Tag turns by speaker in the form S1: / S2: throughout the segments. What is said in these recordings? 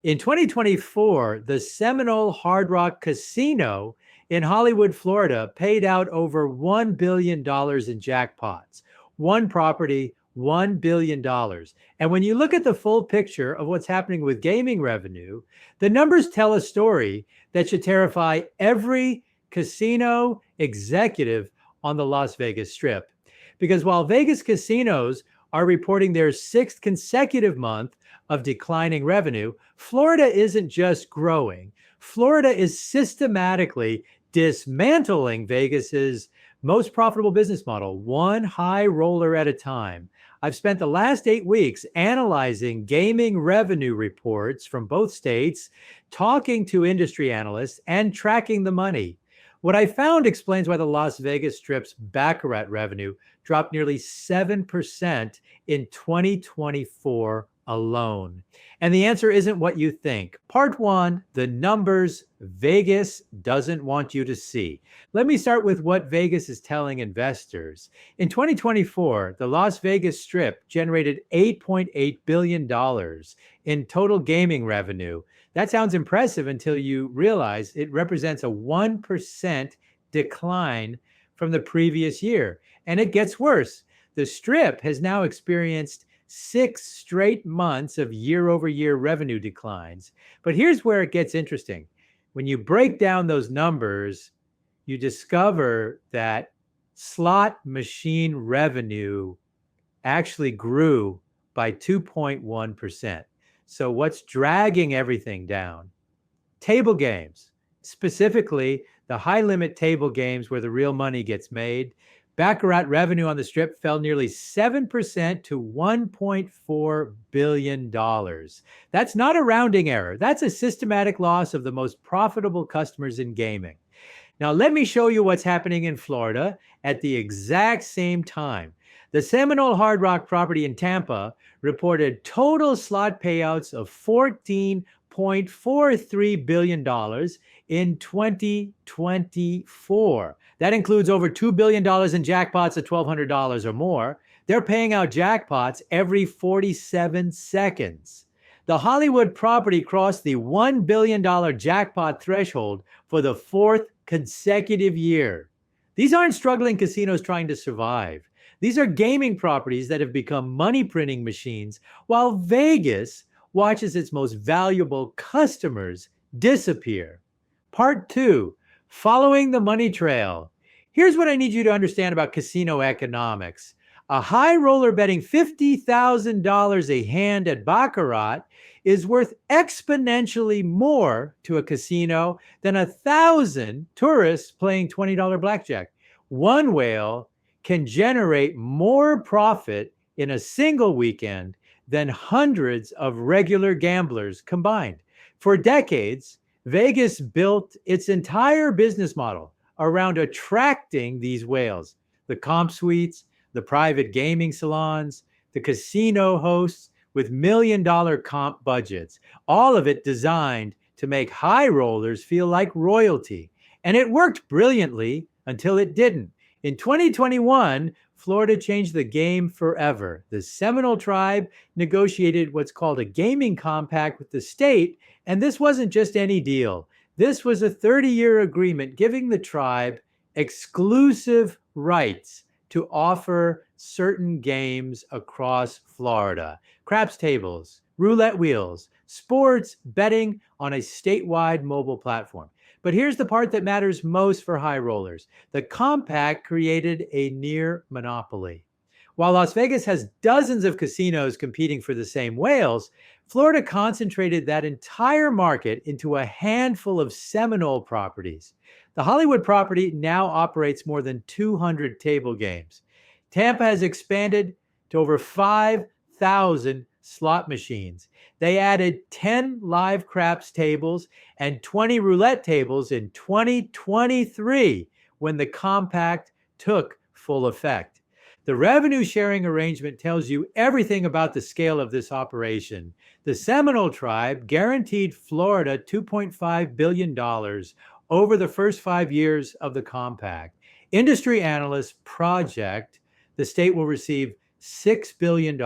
S1: In 2024, the Seminole Hard Rock Casino in Hollywood, Florida, paid out over $1 billion in jackpots. One property, $1 billion. And when you look at the full picture of what's happening with gaming revenue, the numbers tell a story that should terrify every casino executive on the Las Vegas Strip. Because while Vegas casinos are reporting their sixth consecutive month of declining revenue, Florida isn't just growing. Florida is systematically dismantling Vegas's most profitable business model, one high roller at a time. I've spent the last 8 weeks analyzing gaming revenue reports from both states, talking to industry analysts, and tracking the money. What I found explains why the Las Vegas Strip's Baccarat revenue dropped nearly 7% in 2024 alone. And the answer isn't what you think. Part one, the numbers Vegas doesn't want you to see. Let me start with what Vegas is telling investors. In 2024, the Las Vegas Strip generated $8.8 billion in total gaming revenue. That sounds impressive until you realize it represents a 1% decline from the previous year. And it gets worse. The Strip has now experienced 6 straight months of year-over-year revenue declines. But here's where it gets interesting. When you break down those numbers, you discover that slot machine revenue actually grew by 2.1%. So what's dragging everything down? Table games, specifically the high-limit table games where the real money gets made. Baccarat revenue on the Strip fell nearly 7% to $1.4 billion. That's not a rounding error. That's a systematic loss of the most profitable customers in gaming. Now, let me show you what's happening in Florida at the exact same time. The Seminole Hard Rock property in Tampa reported total slot payouts of $14.43 billion in 2024. That includes over $2 billion in jackpots of $1,200 or more. They're paying out jackpots every 47 seconds. The Hollywood property crossed the $1 billion jackpot threshold for the fourth consecutive year. These aren't struggling casinos trying to survive. These are gaming properties that have become money printing machines while Vegas watches its most valuable customers disappear. Part two, following the money trail. Here's what I need you to understand about casino economics. A high roller betting $50,000 a hand at Baccarat is worth exponentially more to a casino than 1,000 tourists playing $20 blackjack. One whale can generate more profit in a single weekend than hundreds of regular gamblers combined. For decades, Vegas built its entire business model around attracting these whales, the comp suites, the private gaming salons, the casino hosts with million-dollar comp budgets, all of it designed to make high rollers feel like royalty. And it worked brilliantly until it didn't. In 2021, Florida changed the game forever. The Seminole tribe negotiated what's called a gaming compact with the state, and this wasn't just any deal. This was a 30-year agreement giving the tribe exclusive rights to offer certain games across Florida. Craps tables, roulette wheels, sports betting on a statewide mobile platform. But here's the part that matters most for high rollers. The compact created a near monopoly. While Las Vegas has dozens of casinos competing for the same whales, Florida concentrated that entire market into a handful of Seminole properties. The Hollywood property now operates more than 200 table games. Tampa has expanded to over 5,000 slot machines. They added 10 live craps tables and 20 roulette tables in 2023 when the compact took full effect. The revenue sharing arrangement tells you everything about the scale of this operation. The Seminole tribe guaranteed Florida $2.5 billion over the first 5 years of the compact. Industry analysts project the state will receive $6 billion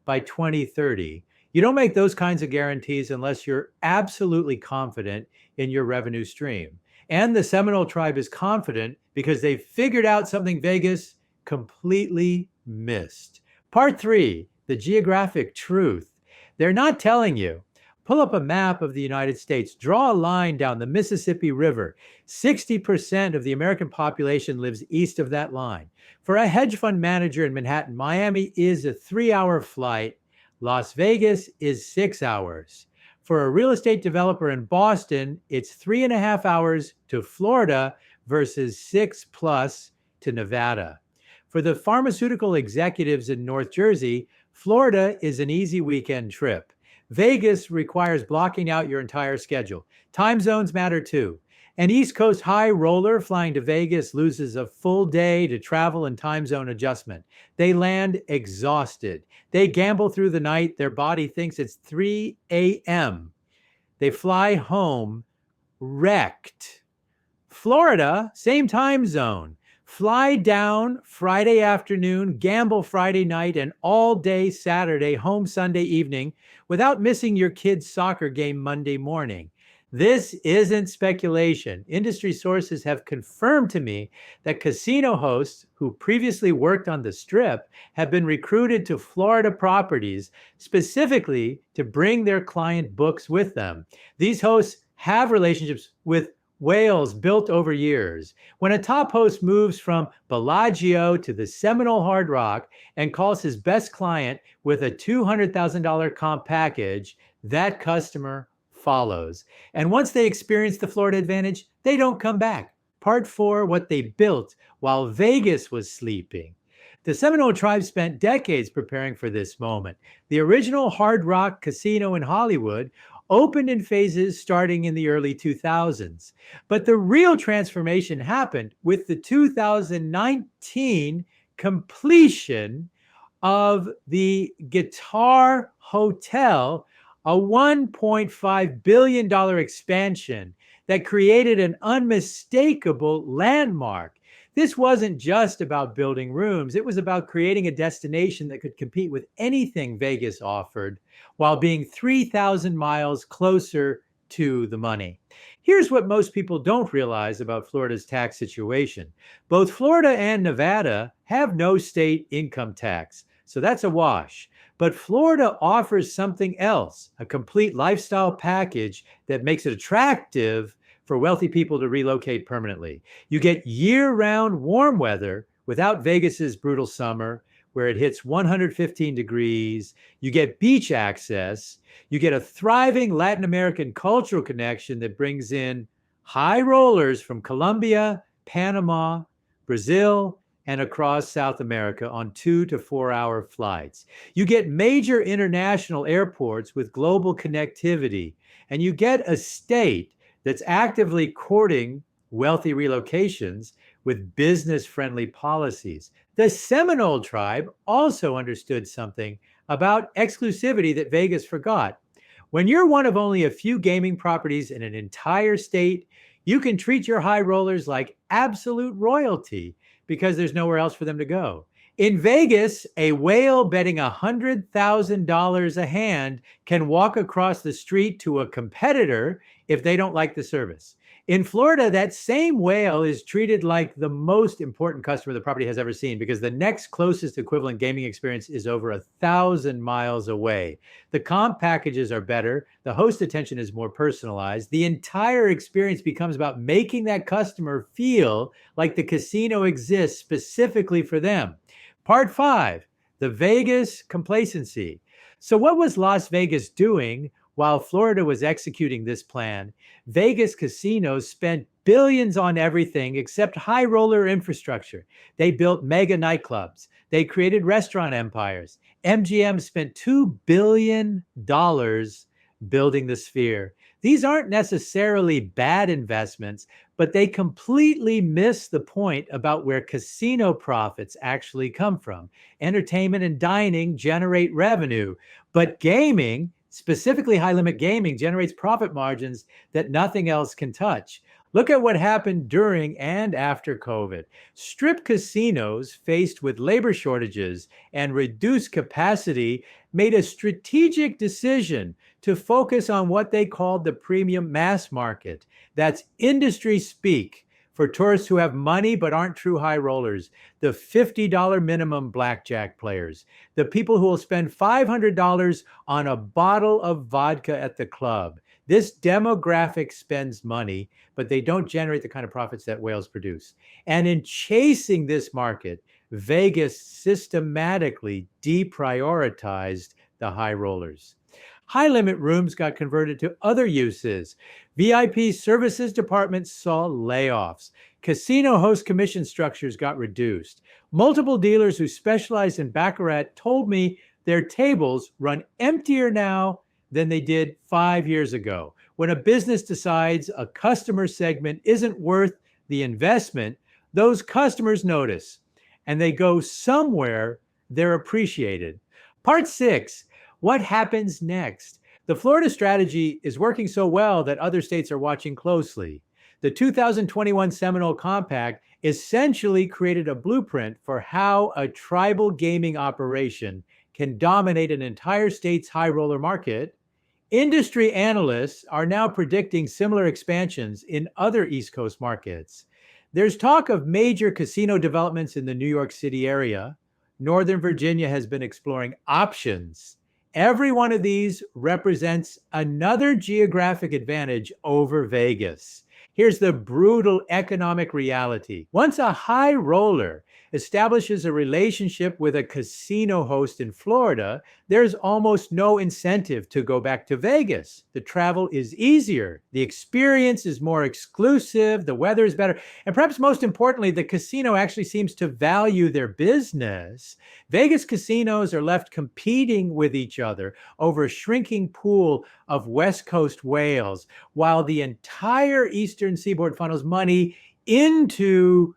S1: by 2030. You don't make those kinds of guarantees unless you're absolutely confident in your revenue stream. And the Seminole tribe is confident because they figured out something Vegas completely missed. Part three, the geographic truth. They're not telling you. Pull up a map of the United States, draw a line down the Mississippi River. 60% of the American population lives east of that line. For a hedge fund manager in Manhattan, Miami is a 3-hour flight. Las Vegas is 6 hours. For a real estate developer in Boston, it's 3.5 hours to Florida versus 6 plus to Nevada. For the pharmaceutical executives in North Jersey, Florida is an easy weekend trip. Vegas requires blocking out your entire schedule. Time zones matter too. An East Coast high roller flying to Vegas loses a full day to travel and time zone adjustment. They land exhausted. They gamble through the night. Their body thinks it's 3 a.m. They fly home wrecked. Florida, same time zone. Fly down Friday afternoon, gamble Friday night, and all day Saturday, home Sunday evening without missing your kid's soccer game Monday morning. This isn't speculation. Industry sources have confirmed to me that casino hosts who previously worked on the Strip have been recruited to Florida properties specifically to bring their client books with them. These hosts have relationships with whales built over years. When a top host moves from Bellagio to the Seminole Hard Rock and calls his best client with a $200,000 comp package, that customer follows. And once they experience the Florida advantage, they don't come back. Part four, what they built while Vegas was sleeping. The Seminole tribe spent decades preparing for this moment. The original Hard Rock Casino in Hollywood opened in phases starting in the early 2000s. But the real transformation happened with the 2019 completion of the Guitar Hotel, a $1.5 billion expansion that created an unmistakable landmark. This wasn't just about building rooms. It was about creating a destination that could compete with anything Vegas offered while being 3,000 miles closer to the money. Here's what most people don't realize about Florida's tax situation. Both Florida and Nevada have no state income tax, so that's a wash. But Florida offers something else, a complete lifestyle package that makes it attractive for wealthy people to relocate permanently. You get year-round warm weather without Vegas's brutal summer, where it hits 115 degrees. You get beach access. You get a thriving Latin American cultural connection that brings in high rollers from Colombia, Panama, Brazil, and across South America on 2 to 4 hour flights. You get major international airports with global connectivity, and you get a state that's actively courting wealthy relocations with business-friendly policies. The Seminole tribe also understood something about exclusivity that Vegas forgot. When you're one of only a few gaming properties in an entire state, you can treat your high rollers like absolute royalty because there's nowhere else for them to go. In Vegas, a whale betting $100,000 a hand can walk across the street to a competitor if they don't like the service. In Florida, that same whale is treated like the most important customer the property has ever seen because the next closest equivalent gaming experience is over 1,000 miles away. The comp packages are better. The host attention is more personalized. The entire experience becomes about making that customer feel like the casino exists specifically for them. Part five, the Vegas complacency. So what was Las Vegas doing while Florida was executing this plan? Vegas casinos spent billions on everything except high roller infrastructure. They built mega nightclubs. They created restaurant empires. MGM spent $2 billion building the Sphere. These aren't necessarily bad investments, but they completely miss the point about where casino profits actually come from. Entertainment and dining generate revenue, but gaming, specifically high-limit gaming, generates profit margins that nothing else can touch. Look at what happened during and after COVID. Strip casinos, faced with labor shortages and reduced capacity, made a strategic decision to focus on what they called the premium mass market. That's industry speak for tourists who have money but aren't true high rollers, the $50 minimum blackjack players, the people who will spend $500 on a bottle of vodka at the club. This demographic spends money, but they don't generate the kind of profits that whales produce. And in chasing this market, Vegas systematically deprioritized the high rollers. High limit rooms got converted to other uses. VIP services departments saw layoffs. Casino host commission structures got reduced. Multiple dealers who specialized in Baccarat told me their tables run emptier now than they did 5 years ago. When a business decides a customer segment isn't worth the investment, those customers notice and they go somewhere they're appreciated. Part 6, what happens next? The Florida strategy is working so well that other states are watching closely. The 2021 Seminole Compact essentially created a blueprint for how a tribal gaming operation can dominate an entire state's high roller market. Industry analysts are now predicting similar expansions in other East Coast markets. There's talk of major casino developments in the New York City area. Northern Virginia has been exploring options. Every one of these represents another geographic advantage over Vegas. Here's the brutal economic reality. Once a high roller establishes a relationship with a casino host in Florida, there's almost no incentive to go back to Vegas. The travel is easier, the experience is more exclusive, the weather is better, and perhaps most importantly, the casino actually seems to value their business. Vegas casinos are left competing with each other over a shrinking pool of West Coast whales, while the entire Eastern Seaboard funnels money into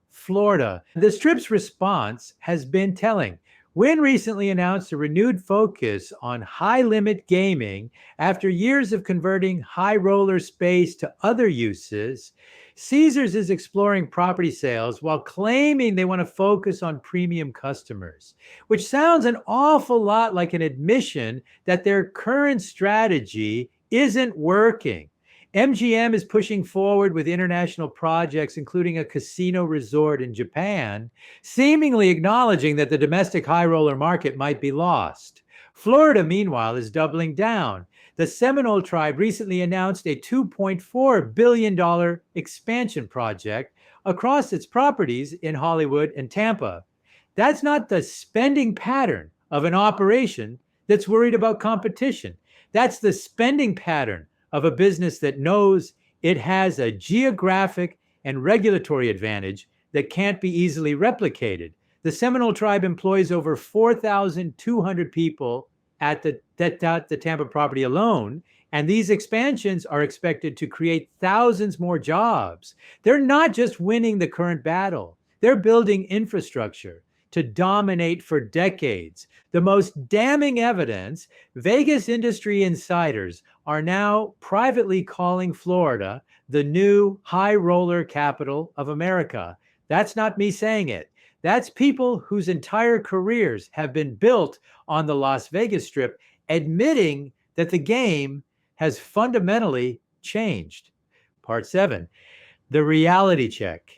S1: Florida. The Strip's response has been telling. Wynn recently announced a renewed focus on high-limit gaming after years of converting high roller space to other uses. Caesars is exploring property sales while claiming they want to focus on premium customers, which sounds an awful lot like an admission that their current strategy isn't working. MGM is pushing forward with international projects, including a casino resort in Japan, seemingly acknowledging that the domestic high roller market might be lost. Florida, meanwhile, is doubling down. The Seminole tribe recently announced a $2.4 billion expansion project across its properties in Hollywood and Tampa. That's not the spending pattern of an operation that's worried about competition. That's the spending pattern of a business that knows it has a geographic and regulatory advantage that can't be easily replicated. The Seminole tribe employs over 4,200 people at the Tampa property alone, and these expansions are expected to create thousands more jobs. They're not just winning the current battle, they're building infrastructure to dominate for decades. The most damning evidence, Vegas industry insiders are now privately calling Florida the new high roller capital of America. That's not me saying it. That's people whose entire careers have been built on the Las Vegas Strip, admitting that the game has fundamentally changed. Part 7, the reality check.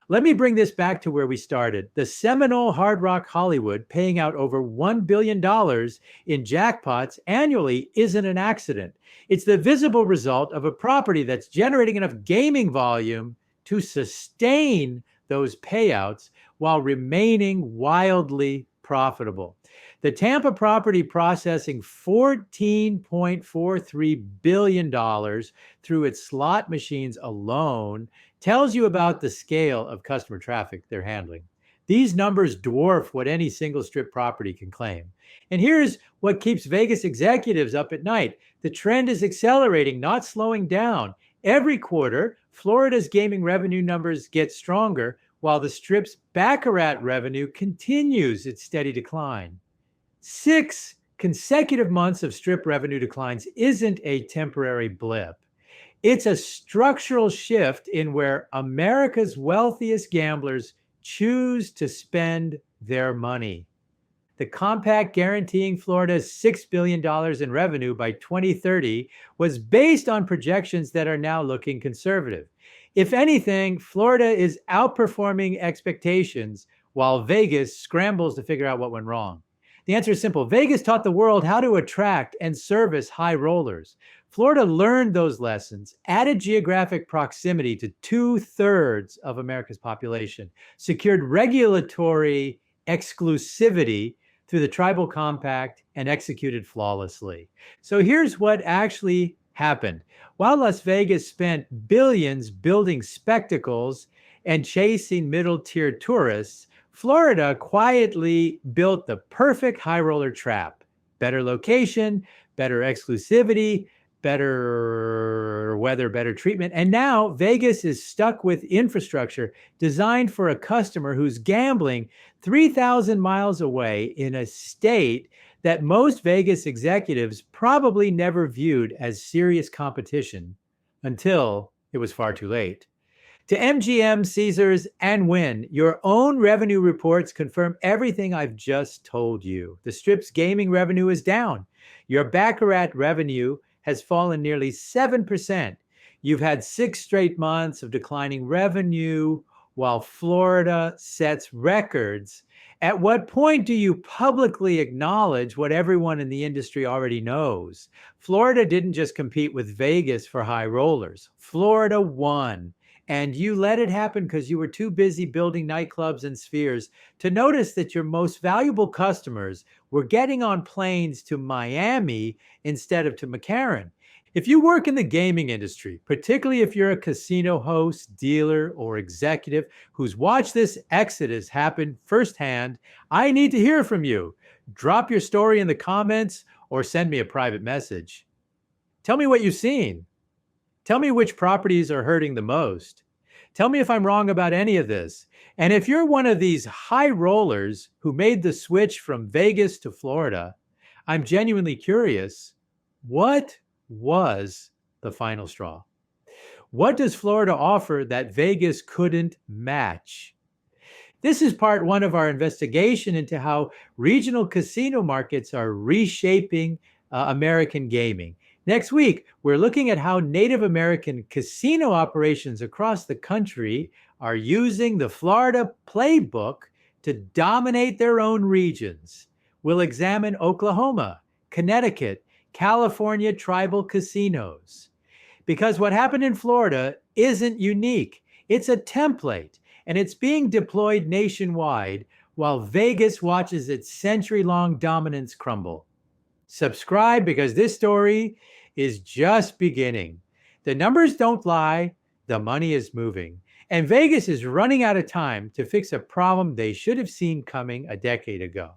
S1: Let me bring this back to where we started. The Seminole Hard Rock Hollywood paying out over $1 billion in jackpots annually isn't an accident. It's the visible result of a property that's generating enough gaming volume to sustain those payouts while remaining wildly profitable. The Tampa property processing $14.43 billion through its slot machines alone tells you about the scale of customer traffic they're handling. These numbers dwarf what any single Strip property can claim. And here's what keeps Vegas executives up at night. The trend is accelerating, not slowing down. Every quarter, Florida's gaming revenue numbers get stronger, while the Strip's Baccarat revenue continues its steady decline. 6 consecutive months of Strip revenue declines isn't a temporary blip. It's a structural shift in where America's wealthiest gamblers choose to spend their money. The compact guaranteeing Florida's $6 billion in revenue by 2030 was based on projections that are now looking conservative. If anything, Florida is outperforming expectations while Vegas scrambles to figure out what went wrong. The answer is simple. Vegas taught the world how to attract and service high rollers. Florida learned those lessons, added geographic proximity to 2/3 of America's population, secured regulatory exclusivity through the tribal compact, and executed flawlessly. So here's what actually happened. While Las Vegas spent billions building spectacles and chasing middle tier tourists, Florida quietly built the perfect high roller trap. Better location, better exclusivity, better weather, better treatment. And now Vegas is stuck with infrastructure designed for a customer who's gambling 3,000 miles away in a state that most Vegas executives probably never viewed as serious competition until it was far too late. To MGM, Caesars, and Wynn, your own revenue reports confirm everything I've just told you. The Strip's gaming revenue is down. Your Baccarat revenue has fallen nearly 7%. You've had 6 straight months of declining revenue while Florida sets records. At what point do you publicly acknowledge what everyone in the industry already knows? Florida didn't just compete with Vegas for high rollers. Florida won. And you let it happen because you were too busy building nightclubs and spheres to notice that your most valuable customers were getting on planes to Miami instead of to McCarran. If you work in the gaming industry, particularly if you're a casino host, dealer, or executive who's watched this exodus happen firsthand, I need to hear from you. Drop your story in the comments or send me a private message. Tell me what you've seen. Tell me which properties are hurting the most. Tell me if I'm wrong about any of this. And if you're one of these high rollers who made the switch from Vegas to Florida, I'm genuinely curious, what was the final straw? What does Florida offer that Vegas couldn't match? This is part one of our investigation into how regional casino markets are reshaping American gaming. Next week, we're looking at how Native American casino operations across the country are using the Florida playbook to dominate their own regions. We'll examine Oklahoma, Connecticut, California tribal casinos. Because what happened in Florida isn't unique. It's a template, and it's being deployed nationwide while Vegas watches its century-long dominance crumble. Subscribe because this story is just beginning. The numbers don't lie, the money is moving, and Vegas is running out of time to fix a problem they should have seen coming a decade ago.